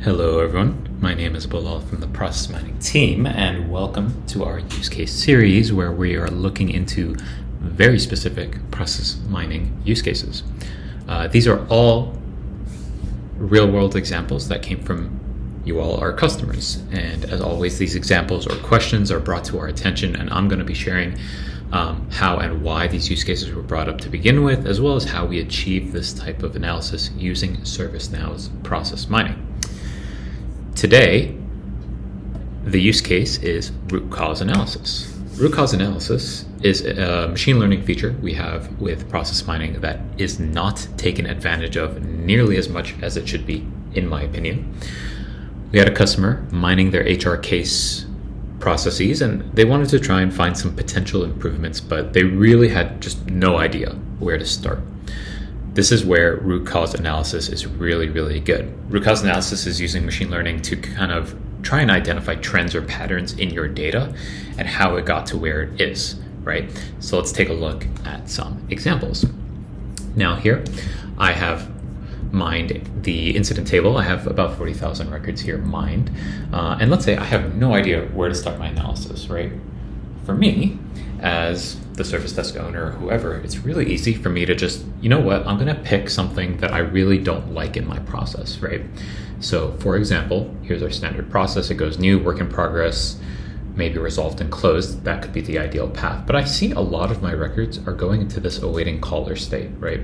Hello everyone, my name is Bilal from the Process Mining team, and welcome to our use case series where we are looking into very specific process mining use cases. These are all real-world examples that came from you all, our customers, and as always these examples or questions are brought to our attention, and I'm going to be sharing how and why these use cases were brought up to begin with, as well as how we achieve this type of analysis using ServiceNow's process mining. Today, the use case is root cause analysis. Root cause analysis is a machine learning feature we have with process mining that is not taken advantage of nearly as much as it should be, in my opinion. We had a customer mining their HR case processes, and they wanted to try and find some potential improvements, but they really had just no idea where to start. This is where root cause analysis is really, really good. Root cause analysis is using machine learning to kind of try and identify trends or patterns in your data and how it got to where it is, right? So let's take a look at some examples. Now here, I have mined the incident table. I have about 40,000 records here mined. And let's say I have no idea where to start my analysis, right? For me, as the service desk owner or whoever, it's really easy for me to just, you know what, I'm going to pick something that I really don't like in my process, right? So for example, here's our standard process. It goes new, work in progress, maybe resolved and closed. That could be the ideal path. But I see a lot of my records are going into this awaiting caller state, right?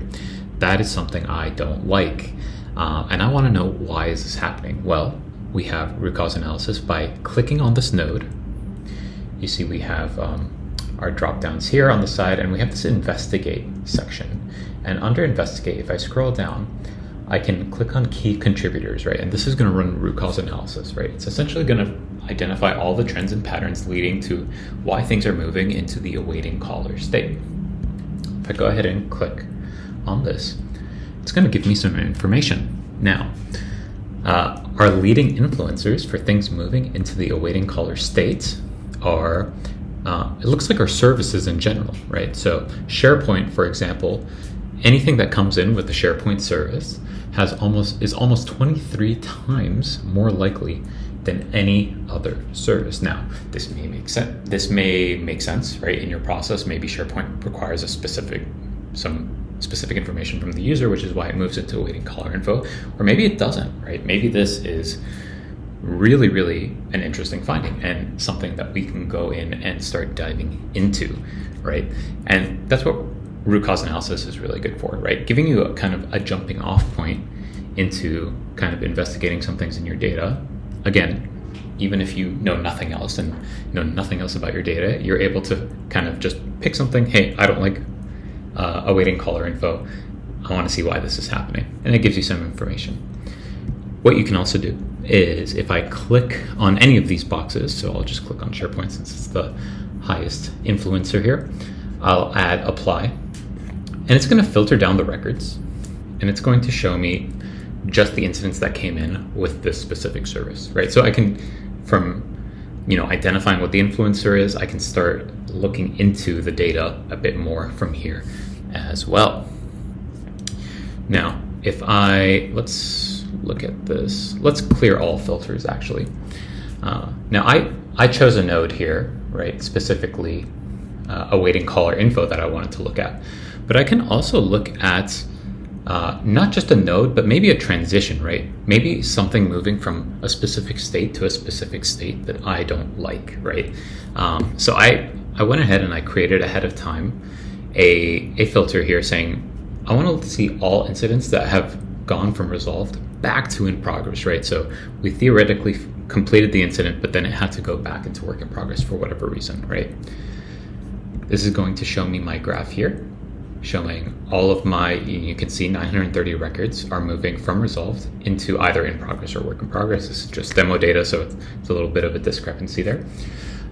That is something I don't like. And I want to know, why is this happening? Well, we have root cause analysis by clicking on this node. You see we have our drop downs here on the side, and we have this investigate section. And under investigate, if I scroll down, I can click on key contributors, right? And this is going to run root cause analysis, right? It's essentially going to identify all the trends and patterns leading to why things are moving into the awaiting caller state. If I go ahead and click on this, it's going to give me some information. Now, our leading influencers for things moving into the awaiting caller state are it looks like our services in general, right? So SharePoint, for example, anything that comes in with the SharePoint service is almost 23 times more likely than any other service. Now, this may make sense. This may make sense, right? In your process, maybe SharePoint requires some specific information from the user, which is why it moves into awaiting caller info, or maybe it doesn't, right? Maybe this is really, really an interesting finding and something that we can go in and start diving into, right? And that's what root cause analysis is really good for, right? Giving you a kind of a jumping off point into kind of investigating some things in your data. Again, even if you know nothing else and know nothing else about your data, you're able to kind of just pick something. Hey, I don't like awaiting caller info. I want to see why this is happening. And it gives you some information. What you can also do is, if I click on any of these boxes, so I'll just click on SharePoint since it's the highest influencer here, I'll add apply, and it's going to filter down the records, and it's going to show me just the incidents that came in with this specific service, right? So I can, from identifying what the influencer is, I can start looking into the data a bit more from here as well. Now, let's look at this. Let's clear all filters, actually. Now, I chose a node here, right? Specifically, awaiting caller info that I wanted to look at. But I can also look at not just a node, but maybe a transition, right? Maybe something moving from a specific state to a specific state that I don't like, right? So I went ahead and I created ahead of time a filter here saying, I want to see all incidents that have gone from resolved back to in progress, right? So we theoretically completed the incident, but then it had to go back into work in progress for whatever reason, right? This is going to show me my graph here, showing all of my, you can see 930 records are moving from resolved into either in progress or work in progress. This is just demo data, so it's a little bit of a discrepancy there.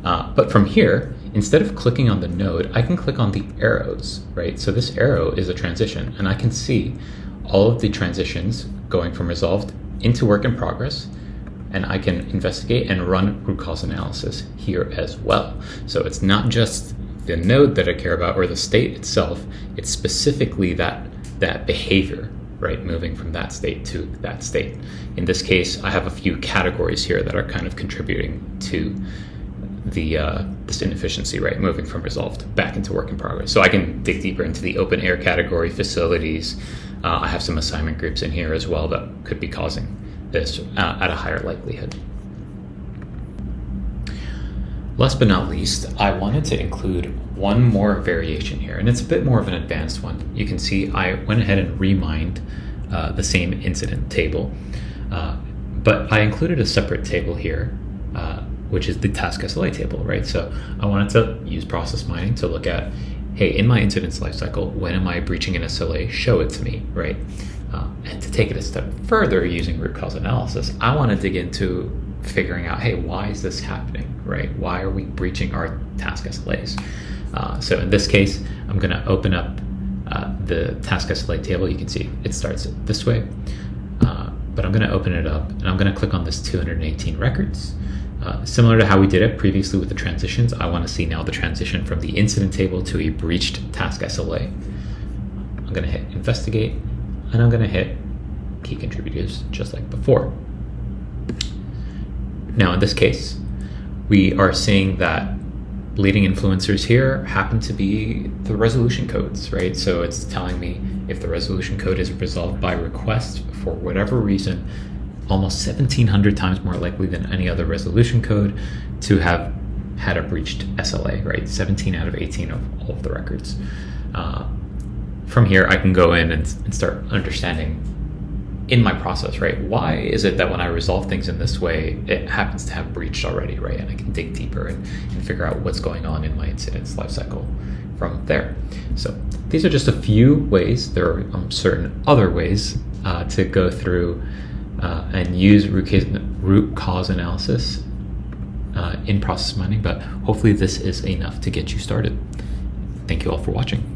But from here, instead of clicking on the node, I can click on the arrows, right? So this arrow is a transition, and I can see all of the transitions going from resolved into work in progress, and I can investigate and run root cause analysis here as well. So it's not just the node that I care about or the state itself, it's specifically that behavior, right? Moving from that state to that state. In this case, I have a few categories here that are kind of contributing to this inefficiency, right? Moving from resolved back into work in progress. So I can dig deeper into the open air category, facilities. I have some assignment groups in here as well that could be causing this at a higher likelihood. Last but not least, I wanted to include one more variation here, and it's a bit more of an advanced one. You can see I went ahead and remined the same incident table, but I included a separate table here, which is the task SLA table, right? So I wanted to use process mining to look at, hey, in my incidents lifecycle, when am I breaching an SLA? Show it to me, right? And to take it a step further using root cause analysis, I want to dig into figuring out, hey, why is this happening, right? Why are we breaching our task SLAs? So in this case, I'm going to open up the task SLA table. You can see it starts this way, but I'm going to open it up and I'm going to click on this 218 records. Similar to how we did it previously with the transitions, I want to see now the transition from the incident table to a breached task SLA. I'm going to hit investigate, and I'm going to hit key contributors just like before. Now in this case, we are seeing that leading influencers here happen to be the resolution codes, right? So it's telling me if the resolution code is resolved by request for whatever reason, almost 1,700 times more likely than any other resolution code to have had a breached SLA, right? 17 out of 18 of all of the records. From here, I can go in and start understanding in my process, right? Why is it that when I resolve things in this way, it happens to have breached already, right? And I can dig deeper and figure out what's going on in my incidents lifecycle from there. So these are just a few ways. There are certain other ways to go through and use root cause analysis in process mining, but hopefully this is enough to get you started. Thank you all for watching.